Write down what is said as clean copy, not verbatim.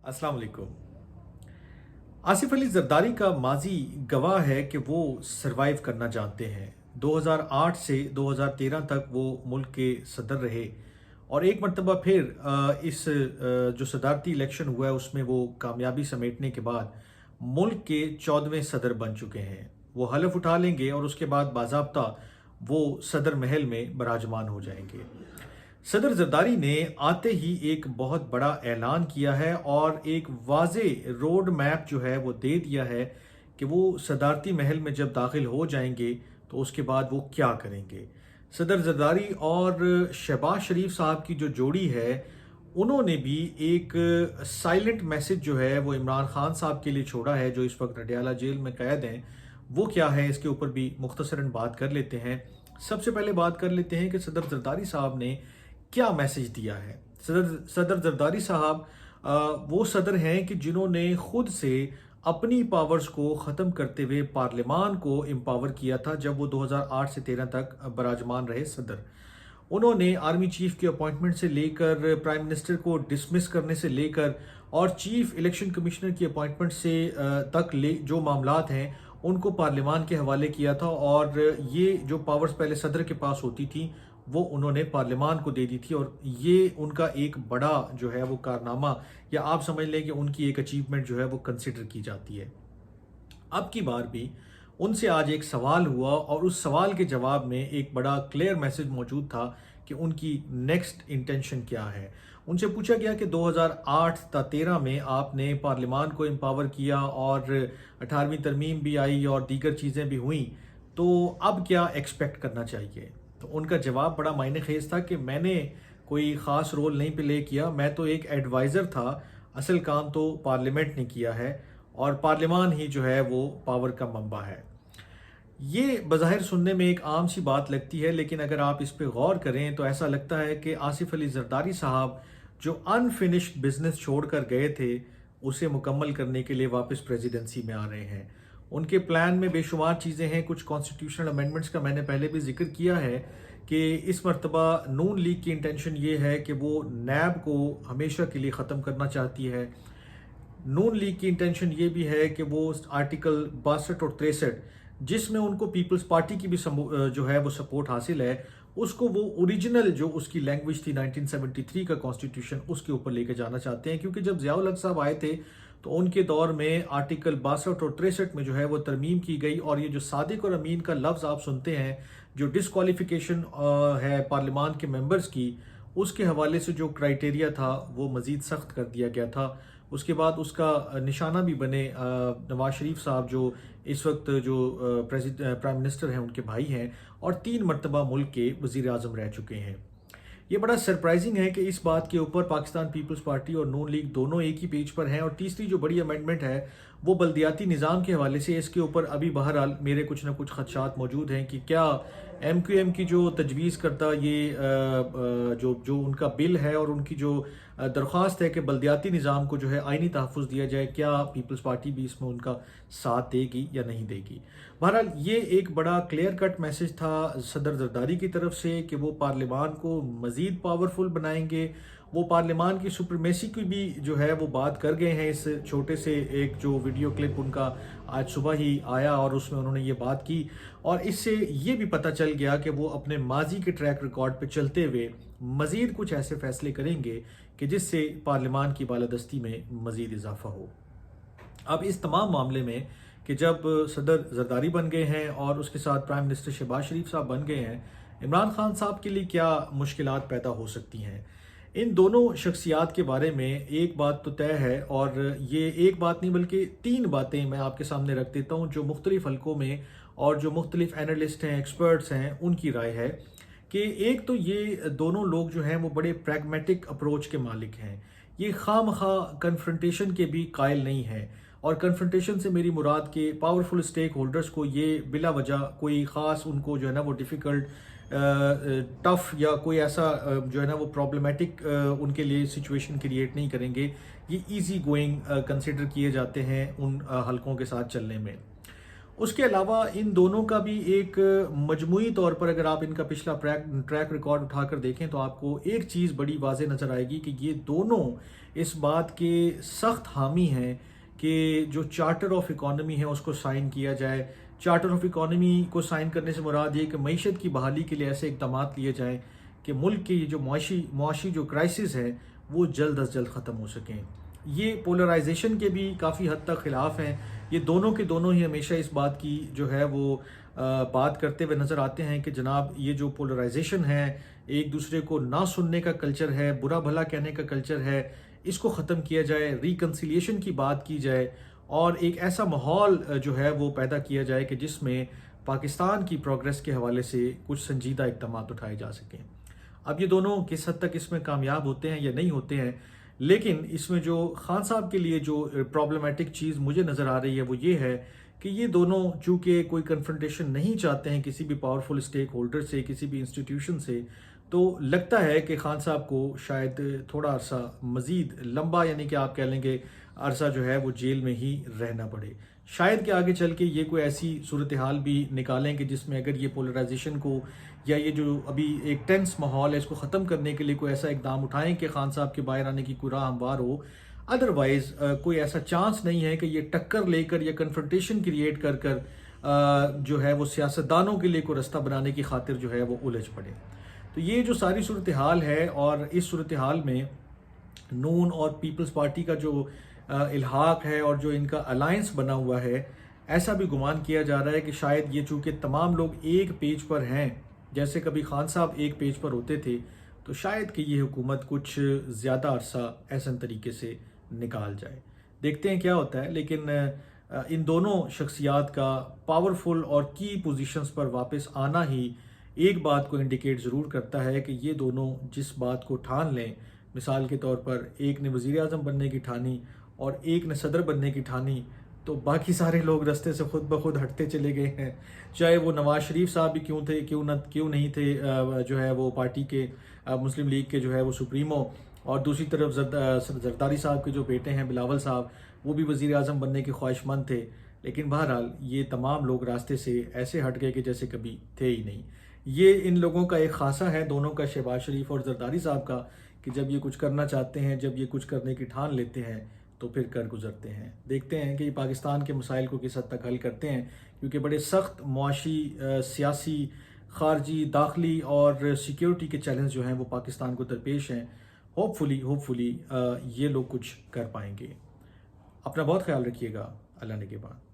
अस्सलाम वालेकुम। आसिफ अली जरदारी का माजी गवाह है कि वो सरवाइव करना जानते हैं। 2008 से 2013 तक वो मुल्क के सदर रहे और एक मरतबा फिर जो सदारती इलेक्शन हुआ है उसमें वो कामयाबी समेटने के बाद मुल्क के 14वें सदर बन चुके हैं। वो हलफ उठा लेंगे और उसके बाद बाज़ाब्ता वो सदर महल में बराजमान हो जाएंगे। सदर जरदारी ने आते ही एक बहुत बड़ा ऐलान किया है और एक वाज़े रोड मैप जो है वो दे दिया है कि वो सदारती महल में जब दाखिल हो जाएंगे तो उसके बाद वो क्या करेंगे। सदर जरदारी और शहबाज शरीफ साहब की जो जोड़ी है उन्होंने भी एक साइलेंट मैसेज जो है वो इमरान खान साहब के लिए छोड़ा है, जो इस वक्त नडियाला जेल में कैद हैं। वो क्या है इसके ऊपर भी मुख्तसरन बात कर लेते हैं। सबसे पहले बात कर लेते हैं कि सदर जरदारी साहब ने क्या मैसेज दिया है। सदर जरदारी साहब वो सदर हैं कि जिन्होंने खुद से अपनी पावर्स को ख़त्म करते हुए पार्लियामान को एम्पावर किया था जब वो 2008 से 13 तक बराजमान रहे सदर। उन्होंने आर्मी चीफ की अपॉइंटमेंट से लेकर प्राइम मिनिस्टर को डिसमिस करने से लेकर और चीफ इलेक्शन कमिश्नर की अपॉइंटमेंट से जो मामलात हैं उनको पार्लियामान के हवाले किया था और ये जो पावर्स पहले सदर के पास होती थी वो उन्होंने पार्लियामान को दे दी थी और ये उनका एक बड़ा जो है वो कारनामा या आप समझ लें कि उनकी एक अचीवमेंट जो है वो कंसिडर की जाती है। अब की बार भी उनसे आज एक सवाल हुआ और उस सवाल के जवाब में एक बड़ा क्लियर मैसेज मौजूद था कि उनकी नेक्स्ट इंटेंशन क्या है। उनसे पूछा गया कि 2008 ता 13 में आपने पार्लियामान को एम्पावर किया और 18वीं तरमीम भी आई और दीगर चीज़ें भी हुई, तो अब क्या एक्सपेक्ट करना चाहिए। तो उनका जवाब बड़ा मायने खेज था कि मैंने कोई ख़ास रोल नहीं प्ले किया, मैं तो एक एडवाइज़र था, असल काम तो पार्लियामेंट ने किया है और पार्लियामान ही जो है वो पावर का मंबा है। ये बज़ाहिर सुनने में एक आम सी बात लगती है, लेकिन अगर आप इस पे गौर करें तो ऐसा लगता है कि आसिफ अली जरदारी साहब जो अनफिनिश्ड बिजनेस छोड़कर गए थे उसे मुकम्मल करने के लिए वापस प्रेसिडेंसी में आ रहे हैं। उनके प्लान में बेशुमार चीज़ें हैं। कुछ कॉन्स्टिट्यूशनल अमेंडमेंट्स का मैंने पहले भी जिक्र किया है कि इस मरतबा नून लीग की इंटेंशन ये है कि वो नैब को हमेशा के लिए ख़त्म करना चाहती है। नून लीग की इंटेंशन ये भी है कि वो आर्टिकल 62 और 63 जिसमें उनको पीपल्स पार्टी की भी जो है वो सपोर्ट हासिल है, उसको वो ओरिजिनल जो उसकी लैंग्वेज थी 1973 का कॉन्स्टिट्यूशन उसके ऊपर लेके जाना चाहते हैं। क्योंकि जब ज़ियाउल हक साहब आए थे तो उनके दौर में आर्टिकल 62 और 63 में जो है वो तरमीम की गई और ये जो सादिक और अमीन का लफ्ज़ आप सुनते हैं, जो डिसक्वालिफिकेशन है पार्लियामान के मेंबर्स की, उसके हवाले से जो क्राइटेरिया था वो मज़ीद सख्त कर दिया गया था। उसके बाद उसका निशाना भी बने नवाज शरीफ साहब जो इस वक्त जो प्राइम मिनिस्टर हैं उनके भाई हैं और 3 मरतबा मुल्क के वज़ीर आज़म रह चुके हैं। ये बड़ा सरप्राइजिंग है कि इस बात के ऊपर पाकिस्तान पीपल्स पार्टी और नून लीग दोनों एक ही पेज पर हैं। और तीसरी जो बड़ी अमेंडमेंट है वो बल्दियाती निज़ाम के हवाले से, इसके ऊपर अभी बहरहाल मेरे कुछ ना कुछ खदशात मौजूद हैं कि क्या MQM की जो तजवीज़ करता ये जो उनका बिल है और उनकी जो दरख्वास्त है कि बल्दियाती निज़ाम को जो है आइनी तहफ़्फ़ुज़ दिया जाए, क्या पीपल्स पार्टी भी इसमें उनका साथ देगी या नहीं देगी। बहरहाल ये एक बड़ा क्लियर कट मैसेज था सदर जरदारी की तरफ से कि वो पार्लियामान को मज़ीद पावरफुल बनाएंगे। वो पार्लियामान की सुप्रीमेसी की भी जो है वो बात कर गए हैं। इस छोटे से एक जो वीडियो क्लिप उनका आज सुबह ही आया और उसमें उन्होंने ये बात की और इससे ये भी पता चल गया कि वो अपने माजी के ट्रैक रिकॉर्ड पे चलते हुए मज़ीद कुछ ऐसे फैसले करेंगे कि जिससे पार्लियामान की बालादस्ती में मज़ीद इजाफा हो। अब इस तमाम मामले में कि जब सदर जरदारी बन गए हैं और उसके साथ प्राइम मिनिस्टर शहबाज शरीफ साहब बन गए हैं, इमरान खान साहब के लिए क्या मुश्किलात पैदा हो सकती हैं। इन दोनों शख्सियात के बारे में एक बात तो तय है और ये एक बात नहीं बल्कि 3 बातें मैं आपके सामने रख देता हूँ जो मुख्तलिफ हलकों में और जो मुख्तलिफ एनालिस्ट हैं, एक्सपर्ट्स हैं, उनकी राय है कि एक तो ये दोनों लोग जो हैं वो बड़े प्रैग्मेटिक अप्रोच के मालिक हैं। ये खामखा कन्फ्रंटेशन के भी कायल नहीं है और कन्फ्रंटेशन से मेरी मुराद के पावरफुल स्टेक होल्डर्स को ये बिला वजह कोई ख़ास उनको जो है ना वो डिफ़िकल्ट टफ या कोई ऐसा जो है ना वो प्रॉब्लमेटिक उनके लिए सिचुएशन क्रिएट नहीं करेंगे। ये इजी गोइंग कंसिडर किए जाते हैं उन हलकों के साथ चलने में। اس کے علاوہ ان دونوں کا بھی ایک مجموعی طور پر اگر آپ ان کا پچھلا ٹریک ریکارڈ اٹھا کر دیکھیں تو آپ کو ایک چیز بڑی واضح نظر آئے گی کہ یہ دونوں اس بات کے سخت حامی ہیں کہ جو چارٹر آف اکانومی ہے اس کو سائن کیا جائے. چارٹر آف اکانومی کو سائن کرنے سے مراد یہ کہ معیشت کی بحالی کے لیے ایسے اقدامات لیے جائیں کہ ملک کی جو معاشی جو کرائسس ہے وہ جلد از جلد ختم ہو سکیں. یہ پولرائزیشن کے بھی کافی حد تک خلاف ہیں. یہ دونوں کے دونوں ہی ہمیشہ اس بات کی جو ہے وہ بات کرتے ہوئے نظر آتے ہیں کہ جناب یہ جو پولرائزیشن ہے، ایک دوسرے کو نہ سننے کا کلچر ہے، برا بھلا کہنے کا کلچر ہے، اس کو ختم کیا جائے، ریکنسیلیشن کی بات کی جائے اور ایک ایسا ماحول جو ہے وہ پیدا کیا جائے کہ جس میں پاکستان کی پروگریس کے حوالے سے کچھ سنجیدہ اقدامات اٹھائے جا سکیں. اب یہ دونوں کس حد تک اس میں کامیاب ہوتے ہیں یا نہیں ہوتے ہیں، لیکن اس میں جو خان صاحب کے لیے جو پرابلمٹک چیز مجھے نظر آ رہی ہے وہ یہ ہے کہ یہ دونوں چونکہ کوئی کنفرنٹیشن نہیں چاہتے ہیں کسی بھی پاورفل اسٹیک ہولڈر سے، کسی بھی انسٹیٹیوشن سے، تو لگتا ہے کہ خان صاحب کو شاید تھوڑا عرصہ مزید لمبا، یعنی کہ آپ کہہ لیں گے عرصہ جو ہے وہ جیل میں ہی رہنا پڑے. شاید کہ آگے چل کے یہ کوئی ایسی صورتحال بھی نکالیں کہ جس میں اگر یہ پولرائزیشن کو یا یہ جو ابھی ایک ٹینس ماحول ہے اس کو ختم کرنے کے لیے کوئی ایسا اقدام اٹھائیں کہ خان صاحب کے باہر آنے کی کوئی راہ ہموار ہو. ادروائز کوئی ایسا چانس نہیں ہے کہ یہ ٹکر لے کر یا کنفرنٹیشن کریٹ کر کر جو ہے وہ سیاستدانوں کے لیے کوئی رستہ بنانے کی خاطر جو ہے وہ الجھ پڑے. تو یہ جو ساری صورتحال ہے اور اس صورتحال میں نون اور پیپلز پارٹی کا جو الحاق ہے اور جو ان کا الائنس بنا ہوا ہے، ایسا بھی گمان کیا جا رہا ہے کہ شاید یہ چونکہ تمام لوگ ایک پیج پر ہیں، جیسے کبھی خان صاحب ایک پیج پر ہوتے تھے، تو شاید کہ یہ حکومت کچھ زیادہ عرصہ ایسن طریقے سے نکال جائے. دیکھتے ہیں کیا ہوتا ہے. لیکن ان دونوں شخصیات کا پاورفل اور کی پوزیشنز پر واپس آنا ہی ایک بات کو انڈیکیٹ ضرور کرتا ہے کہ یہ دونوں جس بات کو ٹھان لیں، مثال کے طور پر ایک نے وزیر اعظم بننے کی ٹھانی اور ایک نے صدر بننے کی ٹھانی، تو باقی سارے لوگ رستے سے خود بخود ہٹتے چلے گئے ہیں. چاہے وہ نواز شریف صاحب بھی کیوں نہیں تھے جو ہے وہ پارٹی کے مسلم لیگ کے جو ہے وہ سپریمو، اور دوسری طرف زرداری صاحب کے جو بیٹے ہیں بلاول صاحب، وہ بھی وزیر اعظم بننے کے خواہش مند تھے. لیکن بہرحال یہ تمام لوگ راستے سے ایسے ہٹ گئے کہ جیسے کبھی تھے ہی نہیں. یہ ان لوگوں کا ایک خاصہ ہے دونوں کا، شہباز شریف اور زرداری صاحب کا، کہ جب یہ کچھ کرنا چاہتے ہیں، جب یہ کچھ کرنے کی ٹھان لیتے ہیں تو پھر کر گزرتے ہیں. دیکھتے ہیں کہ یہ پاکستان کے مسائل کو کس حد تک حل کرتے ہیں، کیونکہ بڑے سخت معاشی، سیاسی، خارجی، داخلی اور سیکیورٹی کے چیلنج جو ہیں وہ پاکستان کو درپیش ہیں. ہوپ فلی یہ لوگ کچھ کر پائیں گے. اپنا بہت خیال رکھیے گا. اللہ نگہبان.